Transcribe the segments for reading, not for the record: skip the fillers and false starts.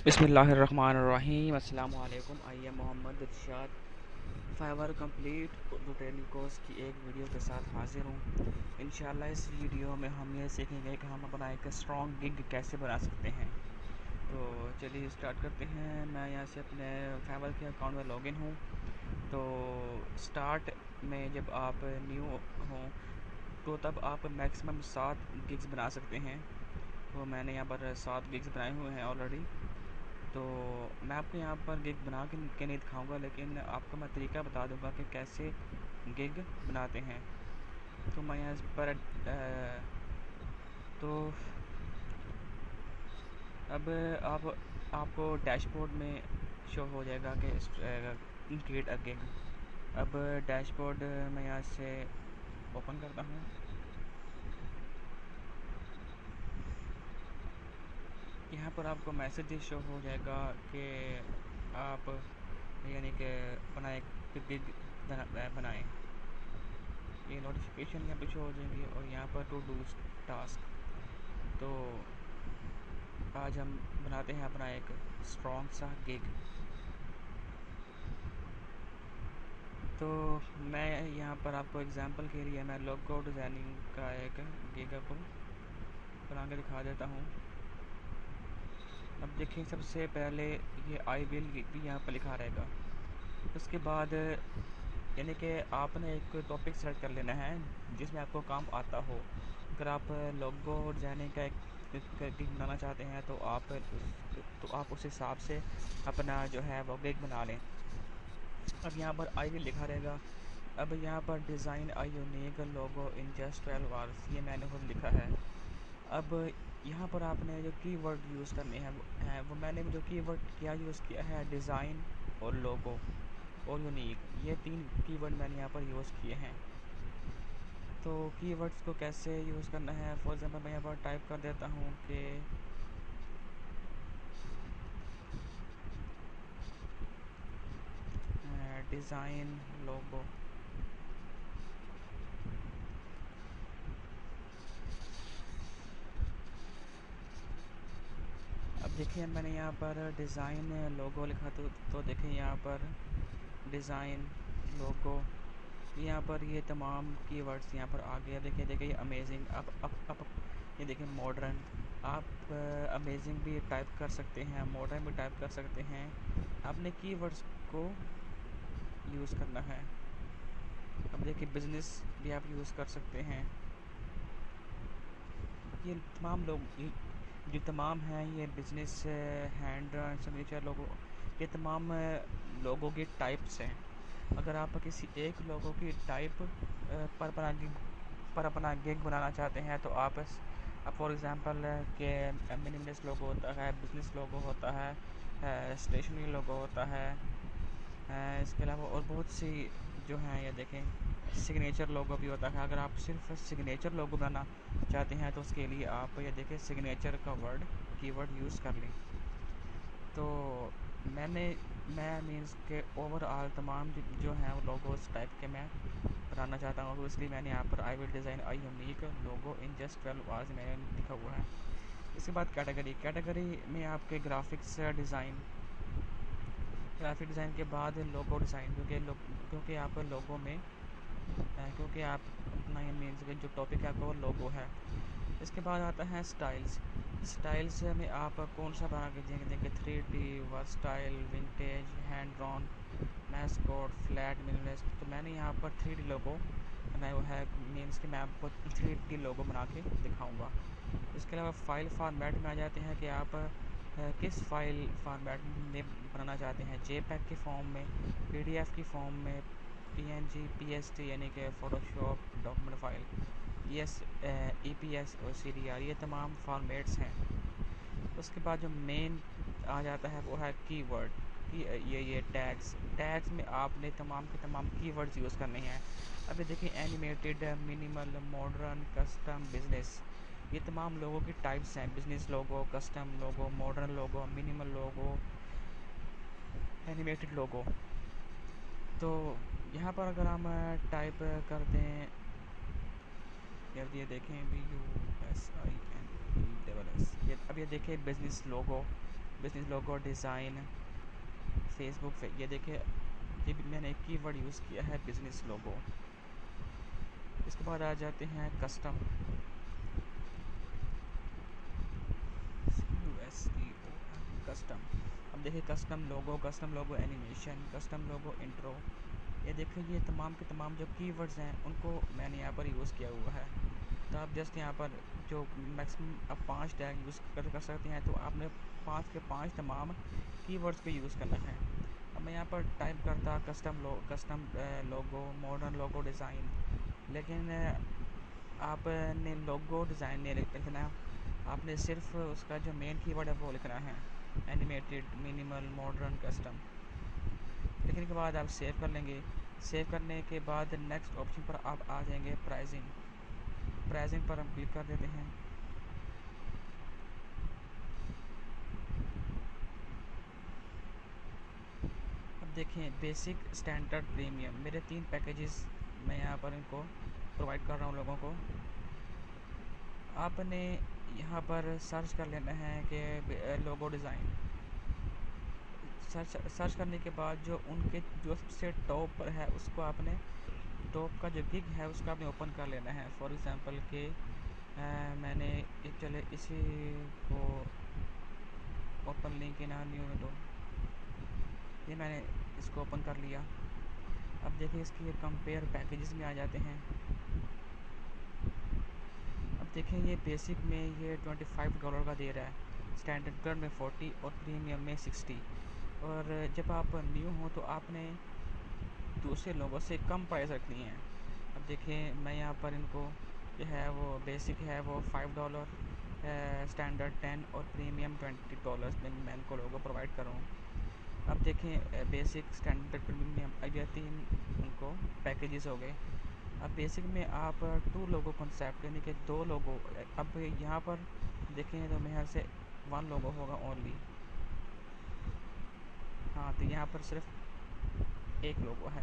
बिस्मिल्लाहिर्रहमानिर्रहीम। अस्सलामु अलैकुम। I am Mohammad Irshad Fiverr complete Urdu telecourse की एक वीडियो के साथ हाजिर हूँ। इंशाल्लाह इस वीडियो में हम ये सीखेंगे कि हम अपना एक स्ट्रॉन्ग गिग कैसे बना सकते हैं। तो चलिए स्टार्ट करते हैं। मैं यहाँ से अपने फाइवर के अकाउंट में लॉगिन हूँ। तो स्टार्ट में जब आप न्यू हों तो तब आप मैक्सिमम 7 गिग्स बना सकते हैं। तो मैंने यहाँ पर 7 गिग्स बनाए हुए हैं ऑलरेडी। तो मैं आपको यहाँ पर गिग बना के नहीं दिखाऊंगा, लेकिन आपको मैं तरीका बता दूंगा कि कैसे गिग बनाते हैं। तो मैं यहाँ पर तो अब आपको डैशबोर्ड में शो हो जाएगा कि क्रिएट अ गिग। अब डैशबोर्ड मैं यहाँ से ओपन करता हूँ। यहाँ पर आपको मैसेज शो हो जाएगा कि आप यानी कि अपना एक गिग बनाएं। ये नोटिफिकेशन यहाँ पे शो हो जाएंगी और यहाँ पर टू डू टास्क। तो आज हम बनाते हैं अपना एक स्ट्रॉन्ग सा गिग। तो मैं यहाँ पर आपको एग्जांपल के लिए मैं लोगो डिज़ाइनिंग का एक गिग आपको बना के दिखा देता हूँ। अब देखिए, सबसे पहले ये आई विल भी यहाँ पर लिखा रहेगा। उसके बाद यानी कि आपने एक टॉपिक सेलेक्ट कर लेना है जिसमें आपको काम आता हो। अगर आप लोगो डिज़ाइनिंग का एक गिग बनाना चाहते हैं तो आप उस हिसाब से अपना जो है वो गिग बना लें। अब यहाँ पर आई विल लिखा रहेगा। अब यहाँ पर design I unique logo in just 12 hours, ये मैंने खुद लिखा है। अब यहाँ पर आपने जो कीवर्ड यूज़ करने हैं वो मैंने जो कीवर्ड क्या यूज़ किया है, डिज़ाइन और लोगो और यूनिक, ये 3 कीवर्ड मैंने यहाँ पर यूज़ किए हैं। तो कीवर्ड्स को कैसे यूज़ करना है, फॉर एग्जांपल मैं यहाँ पर टाइप कर देता हूँ कि डिज़ाइन लोगो। अब देखिए, मैंने यहाँ पर डिज़ाइन लोगो लिखा तो देखिए यहाँ पर डिज़ाइन लोगो, यहाँ पर ये तमाम कीवर्ड्स यहाँ पर आ गया। देखिए अमेजिंग। अब ये देखिए मॉडर्न। आप अमेजिंग भी टाइप कर सकते हैं, मॉडर्न भी टाइप कर सकते हैं। आपने कीवर्ड्स को यूज़ करना है। अब देखिए बिजनेस भी आप यूज़ कर सकते हैं। ये तमाम लोग जो तमाम हैं ये बिजनेस हैंड सिग्नेचर लोगो, ये तमाम लोगों के टाइप्स हैं। अगर आप किसी एक लोगों की टाइप पर अपना गिग बनाना चाहते हैं तो आप फॉर एग्ज़ाम्पल के मिनिमलिस्ट लोगो होता है, बिजनेस लोगो होता है, स्टेशनरी लोगो होता है, इसके अलावा और बहुत सी जो हैं ये देखें सिग्नेचर लोगो भी होता है। अगर आप सिर्फ सिग्नेचर लोगो बनाना चाहते हैं तो उसके लिए आप ये देखें सिग्नेचर का कीवर्ड यूज़ कर लें। तो मैं मीन्स के ओवरऑल तमाम जो हैं वो लोगोस टाइप के मैं बनाना चाहता हूँ, तो इसलिए मैंने यहाँ पर I will design I unique logo in just 12 hours मैंने लिखा हुआ है। इसके बाद कैटेगरी में आपके ग्राफिक डिज़ाइन के बाद लोगो डिज़ाइन, क्योंकि आप लोगो में क्योंकि आप अपना ये मीन्स के जो टॉपिक है आपका वो लोगो है। इसके बाद आता है स्टाइल्स में आप कौन सा बना के देंगे 3D, versatile, vintage, hand drawn, mascot, flat, minimalist. तो मैंने यहाँ पर 3D लोगो बनाया हुआ है, मीन्स कि मैं आपको 3D लोगो बना के दिखाऊंगा। इसके अलावा फाइल फॉर्मेट में आ जाते हैं कि आप किस फाइल फॉर्मेट में बनाना चाहते हैं, जेपैग के फॉर्म में, PDF की फॉर्म में, PNG, PST यानी कि फ़ोटोशॉप डॉक्यूमेंट फ़ाइल, EPS और CDR, ये तमाम फॉर्मेट्स हैं। उसके बाद जो मेन आ जाता है वो है कीवर्ड की ये टैग्स में आपने तमाम के तमाम कीवर्ड्स यूज़ करने हैं। अभी देखिए animated, minimal, modern, custom, business, ये तमाम लोगों की टाइप्स हैं। बिजनेस लोगो, कस्टम लोगो, मॉडर्न लोगो, मिनिमल लोगो, एनिमेटेड लोगो। तो यहाँ पर अगर हम टाइप कर दें यार, ये देखें BUSINESS, ये अब ये देखें बिजनेस लोगो, बिजनेस लोगो डिज़ाइन, फेसबुक पे ये देखिए, ये भी मैंने एक कीवर्ड यूज़ किया है, बिजनेस लोगो। इसके बाद आ जाते हैं कस्टम, कस्टम। अब देखिए कस्टम लोगो एनिमेशन, कस्टम लोगो इंट्रो, ये देखिए ये तमाम के तमाम जो कीवर्ड्स हैं उनको मैंने यहाँ पर यूज़ किया हुआ है। तो आप जस्ट यहाँ पर जो मैक्सिमम आप 5 टैग यूज़ कर सकते हैं, तो आपने 5 के 5 तमाम कीवर्ड्स को यूज़ करना है। अब मैं यहाँ पर टाइप करता कस्टम लोगो, मॉडर्न लोगो डिज़ाइन, लेकिन आपने लोगो डिज़ाइन नहीं लिखना, आपने सिर्फ उसका जो मेन कीवर्ड है वो लिखना है, एनिमेटेड, मिनिमल, मॉडर्न, कस्टम। लिखने के बाद आप सेव कर लेंगे। सेव करने के बाद नेक्स्ट ऑप्शन पर आप आ जाएंगे प्राइसिंग पर हम क्लिक कर देते हैं। अब देखें बेसिक, स्टैंडर्ड, प्रीमियम, मेरे 3 पैकेजेस मैं यहाँ पर इनको प्रोवाइड कर रहा हूँ लोगों को। आपने यहाँ पर सर्च कर लेना है कि लोगो डिज़ाइन, सर्च करने के बाद जो उनके जो सबसे टॉप पर है उसको आपने, टॉप का जो गिग है उसका आपने ओपन कर लेना है। फॉर एग्ज़ाम्पल कि मैंने एक चले इसी को ओपन लिंक इन न्यू में, तो ये मैंने इसको ओपन कर लिया। अब देखिए इसकी ये कंपेयर पैकेजेस में आ जाते हैं। अब देखें ये बेसिक में ये $25 का दे रहा है, स्टैंडर्ड में 40 और प्रीमियम में 60। और जब आप न्यू हो तो आपने दूसरे लोगों से कम प्राइस रखनी है। अब देखिए मैं यहाँ पर इनको जो है वो बेसिक है वो $5, स्टैंडर्ड 10 और प्रीमियम $20 में मैं इनको लोगों प्रोवाइड कर रहा हूँ। अब देखें बेसिक, स्टैंडर्ड, प्रीमियम, अब ये 3 उनको पैकेजेस हो गए। अब बेसिक में आप 2 लोगो कॉन्सेप्ट यानी कि 2 लोगो, अब यहाँ पर देखें तो मेरे से 1 लोगो होगा ओनली। हाँ तो यहाँ पर सिर्फ 1 लोगो है,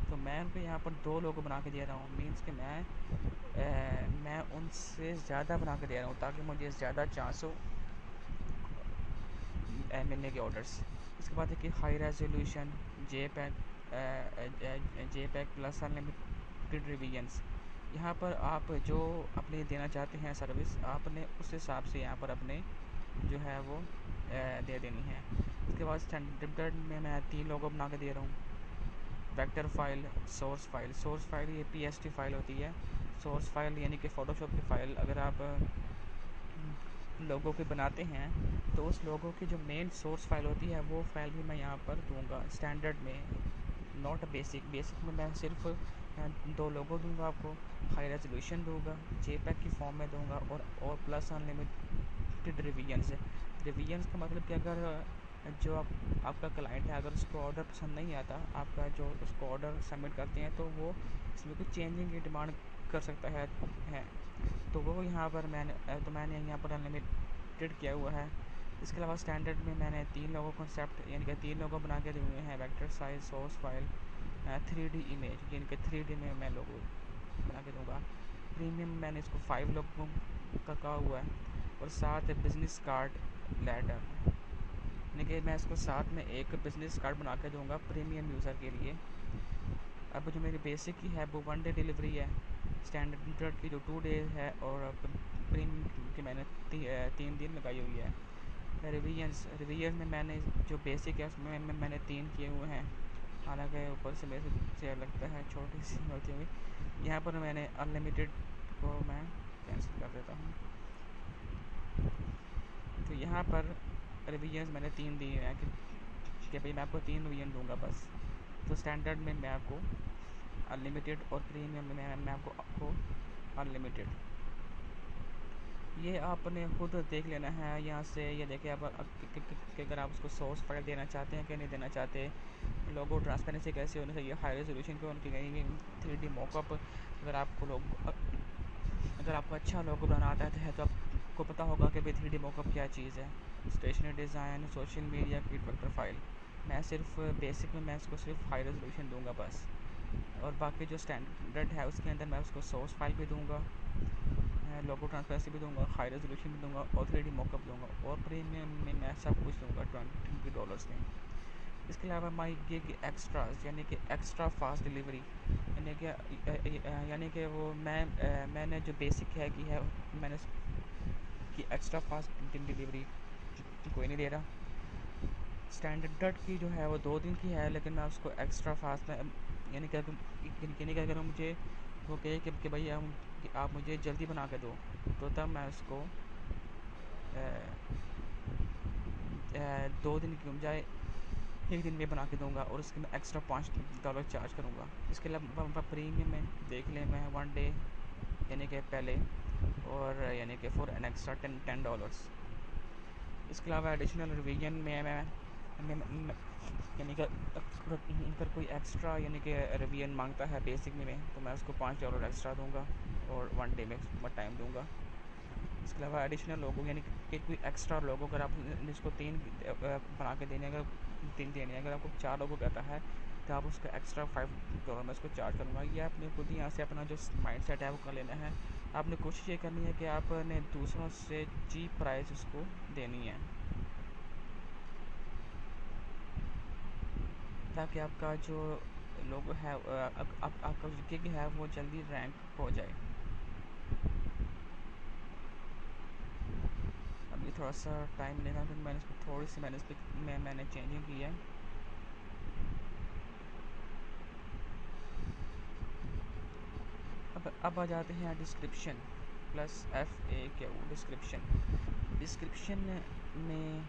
तो मैं उनको यहाँ पर 2 लोगो बना के दे रहा हूँ। मीन्स कि मैं उनसे ज़्यादा बना के दे रहा हूँ ताकि मुझे ज़्यादा चांस हो मिलने के ऑर्डर्स। इसके बाद देखिए हाई रेजोल्यूशन, जे पैक प्लस अनलिमिटेड रिवीजन्स। यहाँ पर आप जो अपने देना चाहते हैं सर्विस, आपने उस हिसाब से यहाँ पर अपने जो है वो दे देनी है। इसके बाद स्टैंडर्ड में मैं 3 लोगो बना के दे रहा हूँ। वेक्टर फाइल, सोर्स फाइल ये PST फाइल होती है। सोर्स फाइल यानी कि फ़ोटोशॉप की फ़ाइल, अगर आप लोगों के बनाते हैं तो उस लोगों की जो मेन सोर्स फाइल होती है वो फाइल भी मैं यहाँ पर दूंगा स्टैंडर्ड में, नॉट बेसिक में मैं सिर्फ 2 लोगो दूंगा आपको, हाई रेजोल्यूशन दूंगा, JPEG की फॉर्म में दूंगा, और प्लस अनलिमिटेड रिवीजन्स का मतलब कि अगर जो आपका क्लाइंट है अगर उसको ऑर्डर पसंद नहीं आता, आपका जो उसको ऑर्डर सबमिट करते हैं तो वो इसमें कुछ चेंजिंग की डिमांड कर सकता है तो वो यहाँ पर मैंने यहाँ पर अनलिमिटेड किया हुआ है। इसके अलावा स्टैंडर्ड में मैंने 3 लोगों कॉन्सेप्ट यानी कि 3 लोगों बना के दिए हुए हैं, vector size, source file, 3D image यानी कि 3D में मैं लोगो बना के दूँगा। प्रीमियम मैंने इसको 5 लोगों का कहा हुआ है, और साथ बिजनेस कार्ड लेटर यानी कि मैं इसको साथ में एक बिजनेस कार्ड बना के दूँगा प्रीमियम यूज़र के लिए। अब जो मेरी बेसिक की है वो 1 डे डिलीवरी है, स्टैंडर्ड की जो 2 डेज है, और प्रीमियम की मैंने 3 दिन लगाई हुई है। रिवीजन में मैंने जो बेसिक है उसमें मैंने 3 किए हुए हैं, हालांकि ऊपर से मेरे से लगता है छोटी सी होती हुई। यहाँ पर मैंने अनलिमिटेड को मैं कैंसिल कर देता हूँ। तो यहाँ पर रिवीजन मैंने 3 दिए हैं कि भाई मैं आपको 3 रिवीजन दूंगा बस। तो स्टैंडर्ड में मैं आपको अनलिमिटेड, और प्रीमियम में मैं आपको अनलिमिटेड। ये आपने खुद देख लेना है यहाँ से। ये देखिए आप अगर आप उसको सोर्स फाइल देना चाहते हैं कि नहीं देना चाहते, लोगो ट्रांसपेरेंसी कैसे होनी चाहिए, हाई रेजोल्यूशन क्यों होनी चाहिए, 3D मॉकअप, अगर आपको अच्छा लोगो बनाना आता है तो आपको पता होगा कि भाई 3D मॉकअप क्या चीज़ है, stationery design, social media kit, vector file. मैं सिर्फ बेसिक में मैं इसको सिर्फ हाई रेजोल्यूशन दूंगा बस, और बाकी जो स्टैंडर्ड है उसके अंदर मैं उसको सोर्स फाइल भी दूंगा, मैं लोगो ट्रांसपेरेंसी भी दूंगा, हाई रेजोल्यूशन भी दूंगा और 3D मॉकअप दूंगा और प्रीमियम में मैं सब कुछ दूंगा $20 में। इसके अलावा माई गिग एक्स्ट्रास यानी कि एक्स्ट्रा फास्ट डिलीवरी यानी कि वो मैंने जो बेसिक है की है मैंने कि एक्स्ट्रा फास्ट डिलीवरी कोई नहीं दे रहा। स्टैंडर्ड की जो है वो 2 दिन की है, लेकिन मैं उसको एक्स्ट्रा फास्ट में यानी कि अगर मुझे वो कहे कि भाई आप मुझे जल्दी बना के दो, तो तब मैं उसको 2 दिन की बजाय 1 दिन में बना के दूंगा और उसके मैं एक्स्ट्रा $5 चार्ज करूँगा। इसके अलावा प्रीमियम में देख लें मैं 1 डे यानी कि पहले और यानी कि फॉर एन एक्स्ट्रा $10। इसके अलावा एडिशनल रिवीजन में मैं यानी कि अगर कोई एक्स्ट्रा यानी कि रिवीजन मांगता है बेसिक में तो मैं उसको $5 एक्स्ट्रा दूंगा और 1 डे में टाइम दूंगा। इसके अलावा एडिशनल लोगो यानी कि कोई एक्स्ट्रा लोगो अगर आप इसको 3 बना के देने अगर 3 देने अगर आपको 4 लोगों कहता है तो आप उसको एक्स्ट्रा $5 मैं उसको चार्ज करूँगा। ये आपने खुद ही यहाँ से अपना जो माइंड सेट है वो कर लेना है। आपने कोशिश ये करनी है कि आपने दूसरों से चीप प्राइस उसको देनी है ताकि आपका जो लोगो है आपका जो गिग है वो जल्दी रैंक हो जाए। अभी थोड़ा सा टाइम लेगा क्योंकि मैंने इसको थोड़ी सी मैंने चेंजिंग की है। अब आ जाते हैं डिस्क्रिप्शन प्लस FAQ। डिस्क्रिप्शन में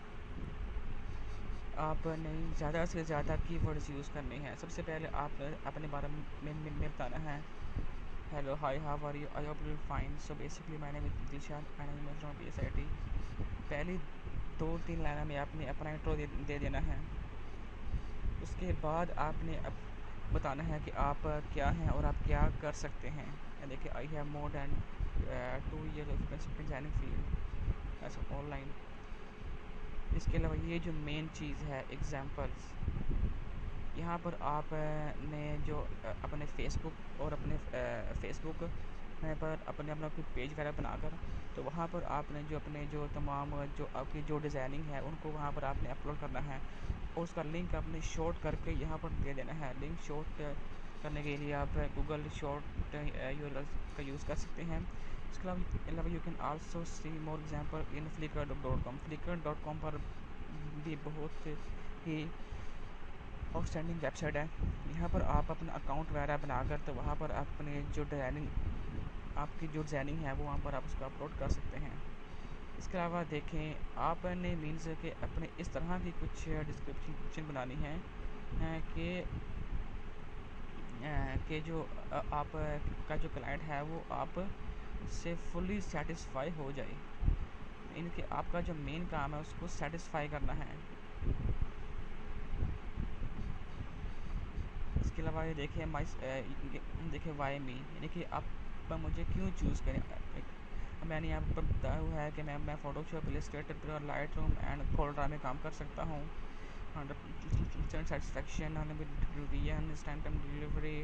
आपने ज़्यादा से ज़्यादा कीवर्ड्स यूज़ करने हैं। सबसे पहले आप अपने बारे में बताना है। Hello, hi, how are you, I hope you fine. So basically my name is Dishan and I am from PSIT। पहली 2-3 लाइन में आपने अपना इंट्रो दे देना है। उसके बाद आपने बताना है कि आप क्या हैं और आप क्या कर सकते हैं। देखिए, I have more than 2 years of experience designing field as online. इसके अलावा ये जो मेन चीज़ है एग्जांपल्स, यहाँ पर आपने जो अपने फेसबुक और अपने फेसबुक पर अपना कोई पेज वगैरह बनाकर तो वहाँ पर आपने जो अपने जो तमाम जो आपकी जो डिज़ाइनिंग है उनको वहाँ पर आपने अपलोड करना है और उसका लिंक आपने शॉर्ट करके यहाँ पर दे देना है। लिंक शॉर्ट करने के लिए आप गूगल शॉर्ट URL का यूज़ कर सकते हैं। इसके अलावा you can also C more example in flickr.com। flickr.com पर भी बहुत ही आउटस्टैंडिंग वेबसाइट है। यहाँ पर आप अपना अकाउंट वगैरह बनाकर तो वहाँ पर अपने जो आपकी जो डिज़ाइनिंग है वो वहाँ पर आप उसको अपलोड कर सकते हैं। इसके अलावा देखें, आपने मीन्स के अपने इस तरह की कुछ डिस्क्रिप्शन बनानी है कि जो आप का जो क्लाइंट है वो आप से फुली सेटिस्फाई हो जाए। इनके आपका जो मेन काम है उसको सेटिस्फाई करना है। इसके अलावा ये देखिए देखिए वाई मी यानी कि आप मुझे क्यों चूज़ करें। मैंने यहाँ पर बताया हुआ है कि मैं Photoshop, Illustrator, Lightroom and CorelDRAW में काम कर सकता हूँ। 100% satisfaction, revision, time delivery,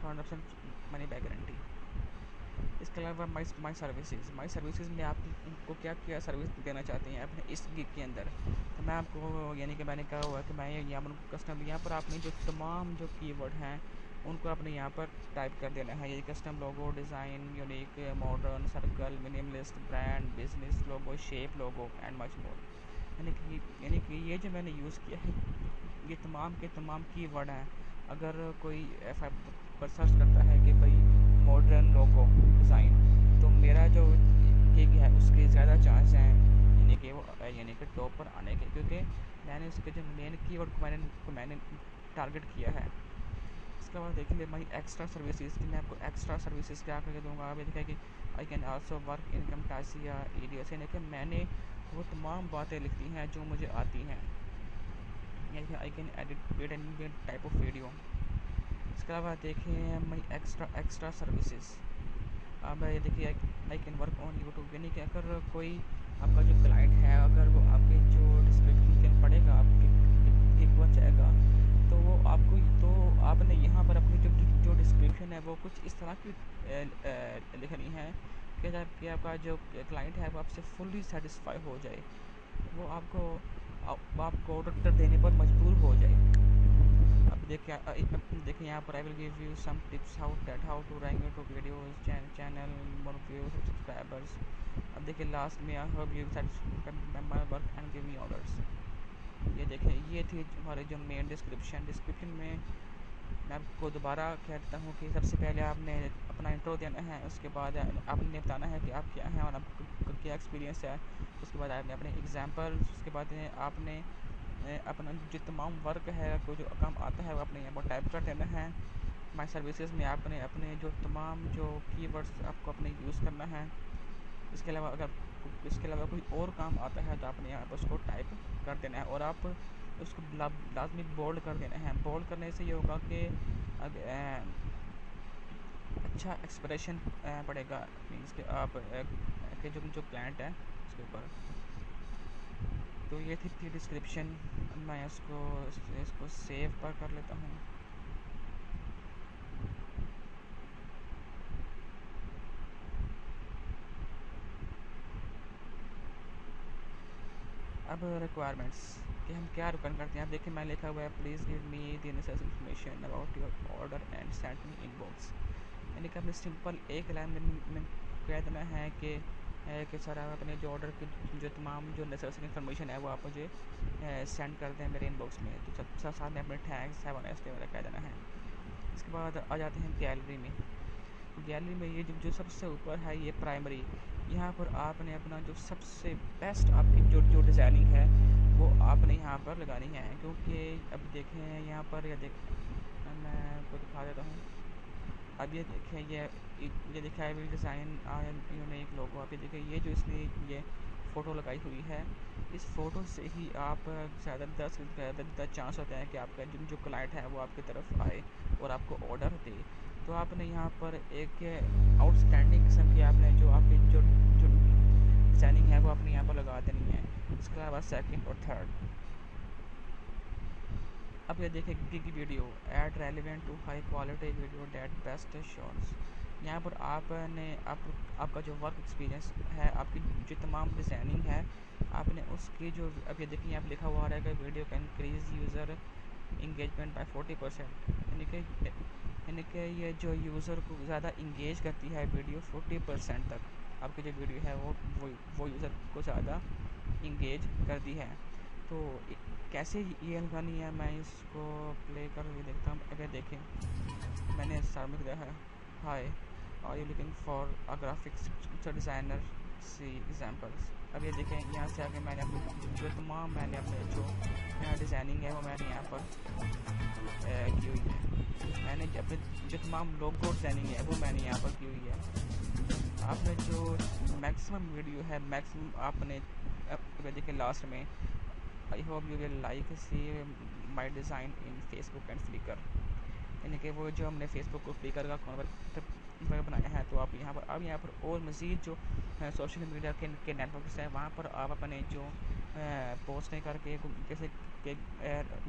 100% money back guarantee. इसके अलावा माई सर्विसेज में आपको क्या क्या सर्विस देना चाहते हैं अपने इस गिग के अंदर। तो मैं आपको यानी कि मैंने कहा हुआ है कि मैं यहाँ पर कस्टम यहाँ पर आपने जो तमाम जो कीवर्ड हैं उनको आपने यहाँ पर टाइप कर देना है। ये custom logo, design, unique, modern, circle, minimalist, brand, business logo, shape logo and much more. यानी कि ये जो मैंने यूज़ किया है ये तमाम के तमाम कीवर्ड हैं। अगर कोई पर सर्च करता है कि भाई मॉडर्न लोगो डिज़ाइन तो मेरा जो गिग है उसके ज़्यादा चांस हैं यानी कि टॉप पर आने के, क्योंकि मैंने उसके जो मेन कीवर्ड को मैंने टारगेट किया है। इसके बाद देखिए माई एक्स्ट्रा सर्विसेज कि मैं आपको एक्स्ट्रा सर्विसेज क्या करके दूँगा। अभी देखा कि I can also work income tax या EDS यानी कि मैंने वो तमाम बातें लिखती हैं जो मुझे आती हैं। यानी कि I can edit any type of video. इसके अलावा देखें माई एक्स्ट्रा सर्विसेज। अब ये देखिए I can work on YouTube यानी कि अगर कोई आपका जो क्लाइंट है अगर वो आपके जो डिस्क्रिप्शन पढ़ेगा आपके गिग पर जाएगा तो वो आपको तो आपने यहाँ पर अपनी जो डिस्क्रिप्शन है वो कुछ इस तरह की लिखनी है कि आपका जो क्लाइंट है वो आपसे फुल्ली सेटिस्फाई हो जाए, वो आपको ऑर्डर देने पर मजबूर हो जाए। अब देखिए यहाँ पर I will give you some tips how to rank your videos channel more views subscribers. अब देखिए लास्ट में I hope you satisfy my work and give me orders. ये देखें, ये थी हमारे जो मेन डिस्क्रिप्शन में मैं आपको दोबारा कहता हूँ कि सबसे पहले आपने अपना इंट्रो देना है, उसके बाद आपने बताना है कि आप क्या हैं और आपका क्या एक्सपीरियंस है। उसके बाद आपने अपने एग्जांपल, उसके बाद आपने अपना जो तमाम वर्क है, को जो काम आता है वो आपने यहाँ पर टाइप कर देना है। माई सर्विसेज में आपने अपने जो तमाम जो कीवर्ड्स आपको अपने यूज़ करना है। इसके अलावा कोई और काम आता है तो आपने यहाँ पर उसको टाइप कर देना है और आप उसको लाजमी बोल्ड कर देना है। बोल्ड करने से ये होगा कि अच्छा एक्सप्रेशन पड़ेगा, मीन्स कि आप के जो क्लाइंट है उसके ऊपर। तो ये थी डिस्क्रिप्शन। मैं इसको सेव पर कर लेता हूँ। अब रिक्वायरमेंट्स कि हम क्या रिक्वायर करते हैं। आप देखिए मैं लिखा हुआ है please give me the necessary information about your order and send me inbox. यानी कि आपने सिंपल एक लाइन में कह देना है कि सर आप अपने जो ऑर्डर की जो तमाम जो नेसेसरी इन्फॉर्मेशन है वो आप मुझे सेंड कर दें मेरे इनबॉक्स में। तो सब साथ में अपने tags have a nice day वगैरह कह देना है। इसके बाद आ जाते हैं गैलरी में। गैलरी में ये जो सबसे ऊपर है ये प्राइमरी, यहाँ पर आपने अपना जो सबसे बेस्ट आपकी जो डिज़ाइनिंग है वो आपने यहाँ पर लगानी है। क्योंकि अब देखें यहाँ पर मैं आपको दिखा देता हूँ। अब ये देखें, ये देखा है विल डिज़ाइन यूनिक लोगो। अब ये देखें, ये जो इसने ये फ़ोटो लगाई हुई है, इस फ़ोटो से ही आप ज़्यादा चांस होता है कि आपका जो क्लाइंट है वो आपकी तरफ आए और आपको ऑर्डर दे। तो आपने यहाँ पर एक आउटस्टैंडिंग किस्म की आपने जो आपकी जो डिज़ाइनिंग है वो आपने यहाँ पर लगा देनी है। इसके अलावा सेकंड और थर्ड। अब ये देखें gig video add relevant to high quality video that best shots. यहाँ पर आपका जो वर्क एक्सपीरियंस है, आपकी जो तमाम डिज़ाइनिंग है, आपने उसकी जो अब ये देखिए यहाँ पर लिखा हुआ है कि video can increase user engagement by 40%। यानी कि ये जो यूज़र को ज़्यादा इंगेज करती है वीडियो 40% तक, आपकी जो वीडियो है वो यूज़र को ज़्यादा इंगेज करती है। तो कैसे ये लगानी है, मैं इसको प्ले कर भी देखता हूँ। अगर देखें मैंने स्टार्ट में दिया है hi are you looking for a graphics designer see examples. अब ये देखें यहाँ से आगे मैंने अपनी जो तमाम मैंने अपने जो डिज़ाइनिंग है वो मैंने यहाँ पर की हुई है। मैंने अपने जो तमाम लोगो डिज़ाइनिंग है वो मैंने यहाँ पर की हुई है। आपने जो मैक्सिमम वीडियो है मैक्सिमम आपने देखिए लास्ट में I hope you will like see my design in Facebook and Flickr. यानी कि वो जो हमने फेसबुक और फ्लिकर का कॉन्वर्ट बनाया है। तो आप यहाँ पर और मज़ीद जो सोशल मीडिया के नेटवर्क्स हैं वहाँ पर आप अपने जो पोस्टें करके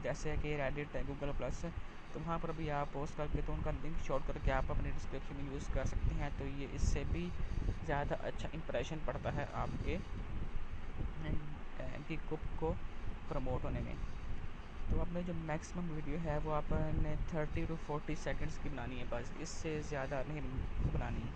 जैसे कि रेडिट है, गूगल प्लस, तो वहाँ पर भी आप पोस्ट करके तो उनका लिंक शॉर्ट करके आप अपने डिस्क्रिप्शन में यूज़ कर सकते हैं। तो ये इससे भी ज़्यादा अच्छा इंप्रेशन पड़ता है आपके गिग को प्रमोट होने में। तो आपने जो मैक्सिमम वीडियो है वो आपने 30 to 40 सेकंड्स की बनानी है, बस इससे ज़्यादा नहीं बनानी।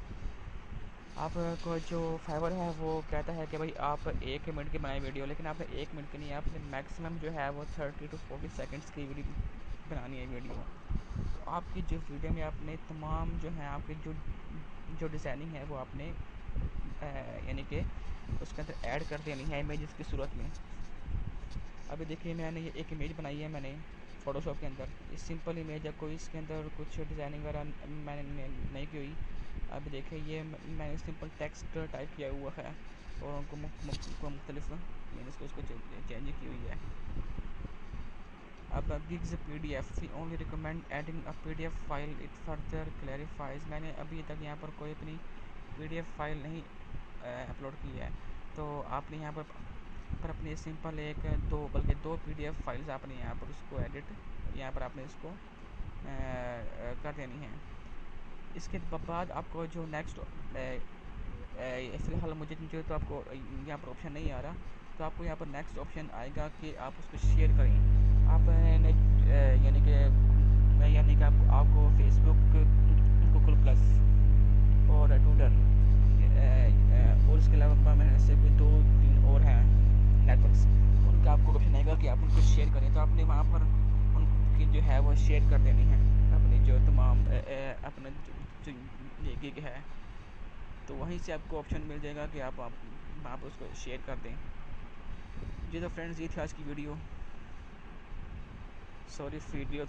आपको जो फाइवर है वो कहता है कि भाई आप 1 मिनट की बनाए वीडियो, लेकिन आपने 1 मिनट की नहीं, आपने मैक्सिमम जो है वो 30 to 40 सेकंड्स की वीडियो बनानी है वीडियो। तो आपकी जो वीडियो में आपने तमाम जो है आपकी जो डिज़ाइनिंग है वो आपने यानी कि उसके अंदर ऐड कर देनी है इमेजेस की सूरत में। अभी देखिए मैंने ये एक इमेज बनाई है मैंने फ़ोटोशॉप के अंदर। ये सिंपल इमेज है, कोई इसके अंदर कुछ डिज़ाइनिंग वगैरह मैंने नहीं की हुई। अभी देखिए ये मैंने सिंपल टेक्स्ट टाइप किया हुआ है और उनको मुख्तलिफ मैंने उसको चेंज की हुई है। अब gigs PDF we only recommend adding a PDF file, it further clarifies. मैंने अभी तक यहाँ पर कोई अपनी PDF फाइल नहीं अपलोड की है। तो आपने यहाँ पर अपने सिंपल बल्कि दो PDF फाइल्स आपने यहाँ पर उसको एडिट यहाँ पर आपने इसको कर देनी है। इसके बाद आपको जो नेक्स्ट फ़िलहाल मुझे मुझे तो आपको यहाँ पर ऑप्शन नहीं आ रहा। तो आपको यहाँ पर नेक्स्ट ऑप्शन आएगा कि आप उसको शेयर करें। आप यानी कि आपको आपको फेसबुक, गूगल प्लस और ट्विटर और इसके अलावा मैंने ऐसे कोई 2-3 और हैं नेटवर्क्स, उनका आपको ऑप्शन आएगा कि आप उनको शेयर करें। तो आपने वहाँ पर उनकी जो है वो शेयर कर देनी है, अपनी जो तमाम अपना जो ये गिग है। तो वहीं से आपको ऑप्शन मिल जाएगा कि आप उसको शेयर कर दें। जी तो फ्रेंड्स, ये थी आज की वीडियो। Sorry video